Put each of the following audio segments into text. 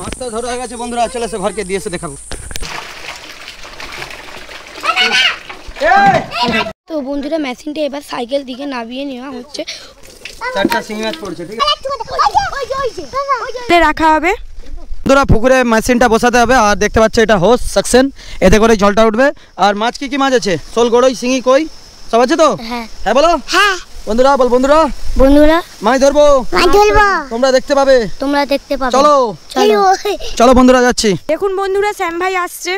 মাছটা ধরা হয়ে গেছে বন্ধুরা, চলে এসে ঘরকে দিয়েছে দেখাবো। তো বন্ধুরা মেশিনটা এবার সাইকেল দিকে নামিয়ে নেওয়া হচ্ছে। 4টা শিঙি মাছ পড়ছে, ঠিক আছে রাখা হবে। বন্ধুরা পুকুরে মেশিনটা বসাতে হবে। আর দেখতে পাচ্ছ এটা হোস সাকশন, এতে করে জলটা উঠবে। আর মাছ কি কি মাছ আছে? শোল, গড়ই, শিঙি, কই সব আছে তো? হ্যাঁ হ্যাঁ বলো। হ্যাঁ বন্ধুরা বল, বন্ধুরা মাছ ধরবো, তোমরা দেখতে পাবে, তোমরা দেখতে পাবে। চলো চলো চলো বন্ধুরা যাচ্ছি। দেখুন বন্ধুরা শ্যাম ভাই আসছে।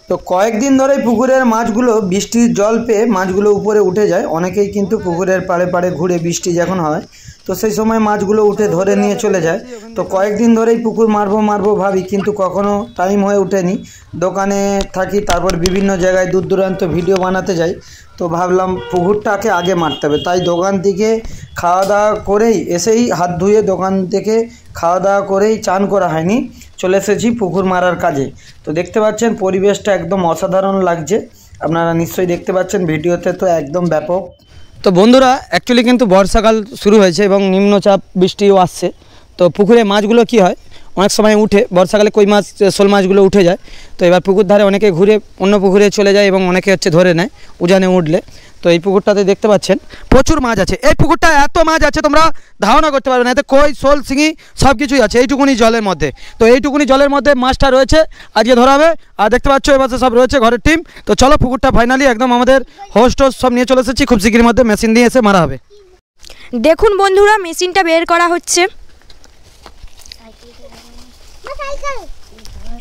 তো কয়েকদিন ধরেই পুকুরের মাছগুলো বৃষ্টির জল পেয়ে মাছগুলো উপরে উঠে যায়। অনেকেই কিন্তু পুকুরের পাড়ে পাড়ে ঘুরে বৃষ্টি যখন হয় তো সেই সময় মাছগুলো উঠে ধরে নিয়ে চলে যায়। তো কয়েকদিন ধরেই পুকুর মারবো ভাবি, কিন্তু কখনো টাইম হয়ে ওঠেনি। দোকানে থাকি, তারপর বিভিন্ন জায়গায় দূর দূরান্ত ভিডিও বানাতে যাই। তো ভাবলাম পুকুরটাকে আগে মারতে হবে, তাই দোকান থেকে খাওয়া দাওয়া করেই এসেই হাত ধুয়ে দোকান থেকে খাওয়া দাওয়া করেই চান করা হয়নি, চলে এসেছি পুকুর মারার কাজে। তো দেখতে পাচ্ছেন পরিবেশটা একদম অসাধারণ লাগছে, আপনারা নিশ্চয়ই দেখতে পাচ্ছেন ভিডিওতে, তো একদম ব্যাপক। তো বন্ধুরা অ্যাকচুয়ালি কিন্তু বর্ষাকাল শুরু হয়েছে এবং নিম্নচাপ বৃষ্টিও আসছে। তো পুকুরে মাছগুলো কি হয় অনেক সময় উঠে, বর্ষাকালে কই মাছ, শোল মাছগুলো উঠে যায়। তো এবার পুকুর ধারে অনেকে ঘুরে অন্য পুকুরে চলে যায় এবং অনেকে ধরে নেয় উজানে উঠলে। তো এই পুকুরটাতে দেখতে পাচ্ছেন প্রচুর মাছ আছে। এই পুকুরটা এত মাছ আছে তোমরা ধারণা করতে পারবে না। এতে কই, শোল, শিঙি সব কিছুই আছে এইটুকুনি জলের মধ্যে। তো এইটুকুনি জলের মধ্যে মাছটা রয়েছে, আজকে ধরা হবে। আর দেখতে পাচ্ছ এবার সব রয়েছে ঘরের টিম। তো চলো পুকুরটা ফাইনালি একদম আমাদের হোস্ট সব নিয়ে চলে এসেছি, খুব শীঘ্রের মধ্যে মেশিন দিয়ে এসে মারা হবে। দেখুন বন্ধুরা মেশিনটা বের করা হচ্ছে,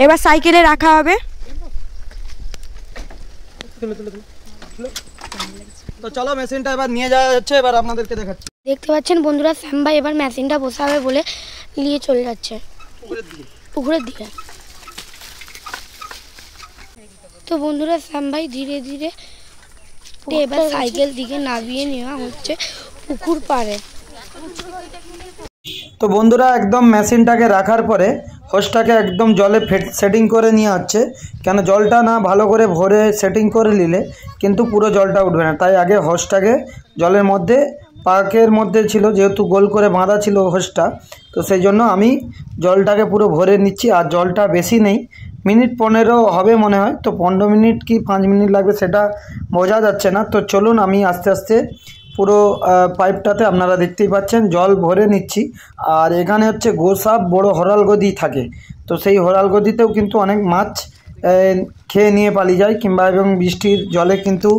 এবার সাইকেলে রাখা হবে। তো চলো মেশিনটা এবার নিয়ে যাওয়া হচ্ছে, এবার আপনাদেরকে দেখাচ্ছি। দেখতে পাচ্ছেন বন্ধুরা শ্যাম ভাই এবার মেশিনটা বসাবে বলে নিয়ে চলে যাচ্ছে পুকুরের দিকে। তো বন্ধুরা শ্যাম ভাই ধীরে ধীরে এবার সাইকেল দিকে নামিয়ে নেওয়া হচ্ছে পুকুর পাড়ে। তো বন্ধুরা একদম মেশিনটাকে রাখার পরে হোসটাকে একদম জলে সেটিং করে নিয়ে হচ্ছে, কেন জলটা না ভালো করে ভরে সেটিং করে নিলে কিন্তু পুরো জলটা উঠবে না। তাই আগে হোসটাকে জলের মধ্যে পাকের মধ্যে ছিল, যেহেতু গোল করে বাঁধা ছিল হোসটা, তো সেই জন্য আমি জলটাকে পুরো ভরে নিচ্ছি। আর জলটা বেশি নেই, মিনিট 15 হবে মনে হয়। তো 15 মিনিট কি 5 মিনিট লাগবে সেটা বোঝা যাচ্ছে না। তো চলুন আমি আস্তে আস্তে পুরো পাইপটাতে আপনারা দেখতেই পাচ্ছেন জল ভরে নিচ্ছি। আর এখানে হচ্ছে গোসাপ বড় হরাল গদি থাকে, তো সেই হরাল গদিতেও কিন্তু অনেক মাছ খেয়ে নিয়ে পালিয়ে যায়, কিংবা এবং বৃষ্টির জলে কিন্তু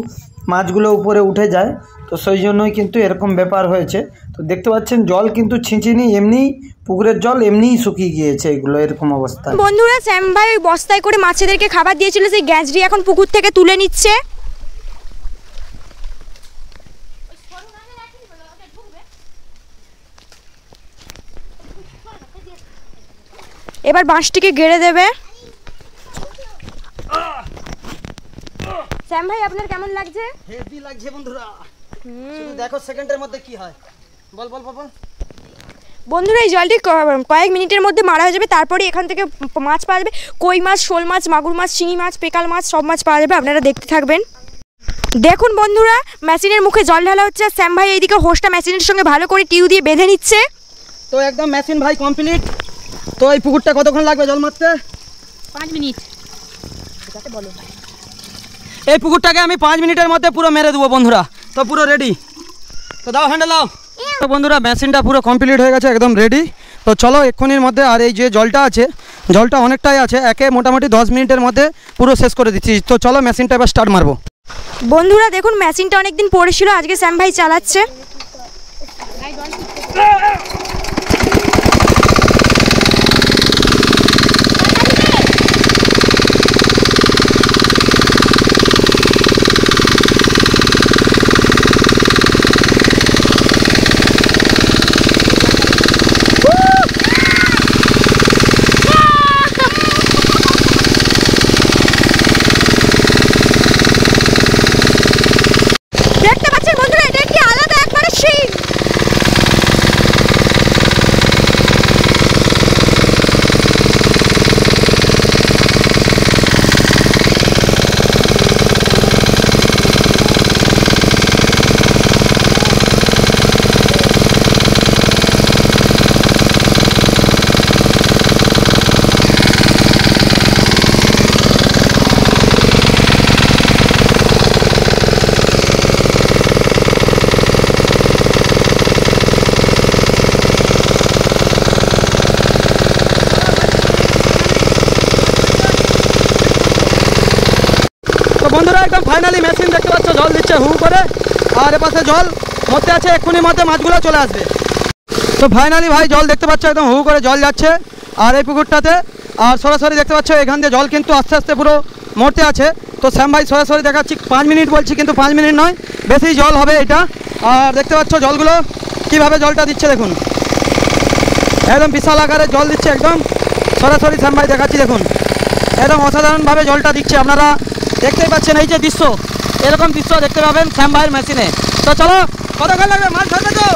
মাছগুলো উপরে উঠে যায়। তো সেই জন্যই কিন্তু এরকম ব্যাপার হয়েছে। তো দেখতে পাচ্ছেন জল কিন্তু ছিঁচিনি, এমনি পুকুরের জল এমনিই শুকিয়ে গিয়েছে, এগুলো এরকম অবস্থা। বন্ধুরা শ্যাম ভাই ওই বস্তায় করে মাছেদেরকে খাবার দিয়েছিল, সেই গ্যাসটি এখন পুকুর থেকে তুলে নিচ্ছে। এবার বাঁশটিকে গেড়ে দেবে। শ্যাম ভাই আপনার কেমন লাগছে? হেভি লাগছে বন্ধুরা, শুধু দেখো সেকেন্ডের মধ্যে কি হয়। বল বল বল। বন্ধুরা এই জলটি কয়েক মিনিটের মধ্যে মারা হয়ে যাবে, তারপরে এখান থেকে মাছ পাওয়া যাবে। কই মাছ, শোল মাছ, মাগুর মাছ, শিঙি মাছ, পেকাল মাছ সব মাছ পাওয়া যাবে, আপনারা দেখতে থাকবেন। দেখুন বন্ধুরা মেশিনের মুখে জল ঢালা হচ্ছে, আর শ্যাম ভাই এইদিকে হোসটা মেশিনের সঙ্গে ভালো করে টিউ দিয়ে বেঁধে নিচ্ছে। তো একদম মেশিন ভাই কমপ্লিট। তো এই পুকুরটা কতক্ষণ লাগবে জল মারতে? 5 মিনিট। এই পুকুরটাকে আমি 5 মিনিটের মধ্যে পুরো মেরে দেবো বন্ধুরা। তো পুরো রেডি, তো দাও হ্যান্ডেল দাও। তো বন্ধুরা মেশিনটা পুরো কমপ্লিট হয়ে গেছে, একদম রেডি। তো চলো এক্ষুনির মধ্যে, আর এই যে জলটা আছে জলটা অনেকটাই আছে, একে মোটামুটি 10 মিনিটের মধ্যে পুরো শেষ করে দিচ্ছি। তো চলো মেশিনটা এবার স্টার্ট মারবো। বন্ধুরা দেখুন মেশিনটা অনেকদিন পড়েছিল, আজকে শ্যাম ভাই চালাচ্ছে। দেখতে পাচ্ছেন বন্ধুরা এটা কি আলাদা একবারে সিন। বন্ধুরা একদম ফাইনালি মেশিন দেখতে পাচ্ছ জল দিচ্ছে হু করে, আর এপাশে জল মধ্যে আছে, এক্ষুনি মধ্যে মাছগুলো চলে আসবে। তো ফাইনালি ভাই জল দেখতে পাচ্ছ একদম হু করে জল যাচ্ছে আর এই পুকুরটাতে, আর সরাসরি দেখতে পাচ্ছ এখান দিয়ে জল কিন্তু আস্তে আস্তে পুরো মরতে আছে। তো শ্যাম ভাই সরাসরি দেখাচ্ছি, 5 মিনিট বলছি কিন্তু 5 মিনিট নয়, বেশি জল হবে এটা। আর দেখতে পাচ্ছ জলগুলো কীভাবে জলটা দিচ্ছে দেখুন, একদম বিশাল আকারে জল দিচ্ছে, একদম সরাসরি শ্যাম ভাই দেখাচ্ছি দেখুন, একদম অসাধারণভাবে জলটা দিচ্ছে। আপনারা দেখতেই পাচ্ছেন এই যে দৃশ্য, এরকম দৃশ্য দেখতে পাবেন শ্যাম ভাইয়ের মেশিনে। তো চলো, কতক্ষণ লাগবে মাছ ধরবে তো?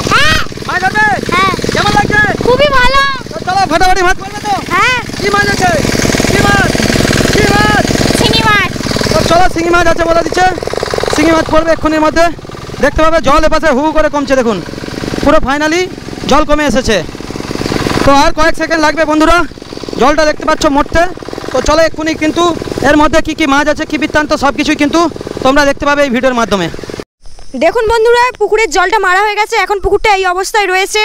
মাছ ধরবে? কেমন লাগছে? খুবই ভালো। তো চলো ফাটাফাটি মাছ ধরবে তো? কি মাছ আছে? কি মাছ? কি মাছ? চিংড়ি মাছ। তো চলো শিঙি মাছ আছে বলে দিচ্ছে, শিঙি মাছ পড়বে এক্ষুনির মধ্যে। দেখতে পাবে জল এপাশে হু করে কমছে দেখুন, পুরো ফাইনালি জল কমে এসেছে। তো আর কয়েক সেকেন্ড লাগবে বন্ধুরা জলটা দেখতে পাচ্ছ মরতে। তো চলো এক্ষুনি কিন্তু এর মধ্যে কি কি মাছ আছে, কি বৃত্তান্ত, সব কিছুই কিন্তু তোমরা দেখতে পাবে এই ভিডিওর মাধ্যমে। দেখুন বন্ধুরা পুকুরের জলটা মারা হয়ে গেছে, এখন পুকুরটা এই অবস্থায় রয়েছে।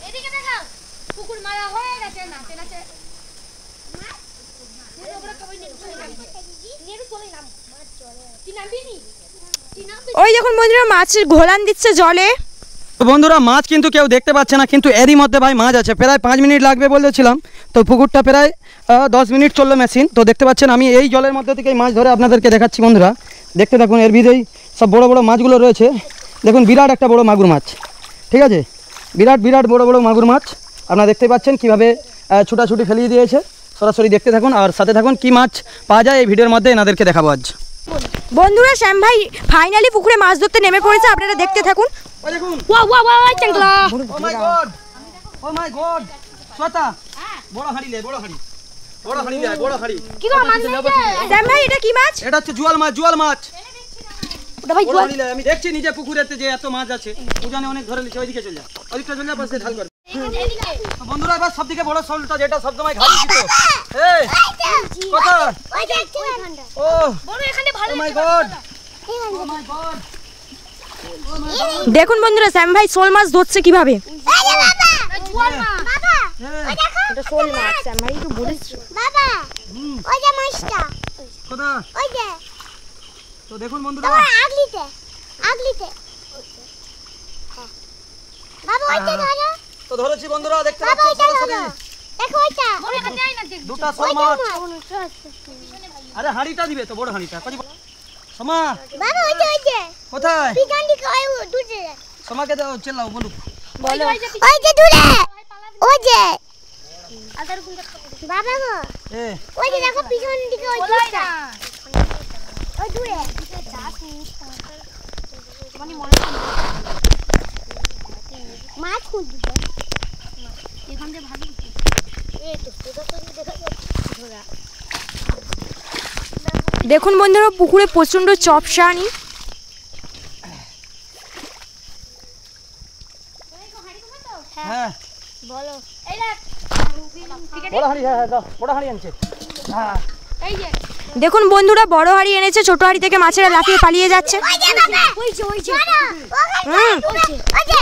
এদিকে দেখাও, পুকুর মারা হয়ে গেছে, নাচে নাচে ওই দেখুন বন্ধুরা মাছের ঘোলান দিচ্ছে জলে। তো বন্ধুরা মাছ কিন্তু কেউ দেখতে পাচ্ছে না, কিন্তু এরই মধ্যে ভাই মাছ আছে। প্রায় 5 মিনিট লাগবে বলেছিলাম, তো পুকুরটা প্রায় 10 মিনিট চললো মেশিন। তো দেখতে পাচ্ছেন আমি এই জলের মধ্যে থেকেই মাছ ধরে আপনাদেরকে দেখাচ্ছি বন্ধুরা, দেখতে থাকুন। এর ভিতরেই সব বড় বড় মাছগুলো রয়েছে দেখুন, বিরাট একটা বড় মাগুর মাছ, ঠিক আছে, বিরাট বিরাট বড় বড় মাগুর মাছ। আপনারা দেখতে পাচ্ছেন কীভাবে ছুটাছুটি ফেলিয়ে দিয়েছে। সরাসরি দেখতে থাকুন আর সাথে থাকুন, কি মাছ পাওয়া যায় এই ভিডিওর মধ্যে এনাদেরকে দেখাবো আজ। বন্ধুরা শ্যাম ভাই ফাইনালি পুকুরে মাছ ধরতে নেমে পড়েছে, আপনারা দেখতে থাকুন। ওই দেখুন, ওয়া ওয়া ওয়া চাংলা। ও মাই গড, ও মাই গড, সোতা বড় হাড়ি লে, বড় হাড়ি, বড় হাড়ি লে, বড় হাড়ি। কি গো মাছ নেই? শ্যাম ভাই এটা কি মাছ? এটা হচ্ছে জুয়াল মাছ, জুয়াল মাছ। ওটা ভাই বড় হাড়ি লে, আমি দেখছি নিজে পুকুরেতে যে এত মাছ আছে, উজানে অনেক ধরে নিচে, ওইদিকে চলে যা, ওইদিকটা চলে যা, পাশে ঢাল কর। এদিকে। তো বন্ধুরা এবার সবথেকে বড় শোলটা যেটা সবসময় ঘাট দিত, এই কত, ওই যে ওইখানটা। ও বড় এখানে ভালো। ও মাই গড, ও মাই গড। দেখুন বন্ধুরা শ্যাম ভাই শোল মাছ ধরছে কিভাবে। জুয়ার মাছ। বাবা, ওই দেখো। এটা শোল মাছ শ্যাম ভাই একটু বলেছে। বাবা, ওই যে মাছটা। কোথা? ওই যে। তো দেখুন বন্ধুরা, আগলিতে। আগলিতে। বাবা ওইটা ধরো। তো ধরেছি বন্ধুরা, দেখতে বাবা পাচ্ছ ওইটা সরাসরি ধরো। দেখো ওইটা। বড় এখানে আই না দেখ। দুটা শোল মাছ। আরে হাঁড়িটা দিবে তো, বড় হাঁড়িটা। সোমা বাবা ওই যে। কোথায়? পিছন দিকে ওই দূরে। সোমাকে দাও, চেল্লাও বলুক। বলো। ওই যে দূরে। ওই যে। বাবা গো। এ ওই যে দেখো পিছন দিকে ওই দূরটা। ওই দূরে। মাছ খুঁজছি তো। এখান থেকে ভালো। এই তো সোজা সোজা দেখা যাচ্ছে। দেখুন বন্ধুরা পুকুরে প্রচন্ড চপসানি। হ্যাঁ বলো। এই দেখ। বড় হাঁড়ি, হ্যাঁ হ্যাঁ দাও, বড় হাঁড়ি আনছে। হ্যাঁ এই যে। দেখুন বন্ধুরা বড় হাঁড়ি এনেছে, ছোট হাঁড়ি থেকে মাছেরা লাফিয়ে পালিয়ে যাচ্ছে। ওই যে বাবা। ওই যে। হুম। ওই যে।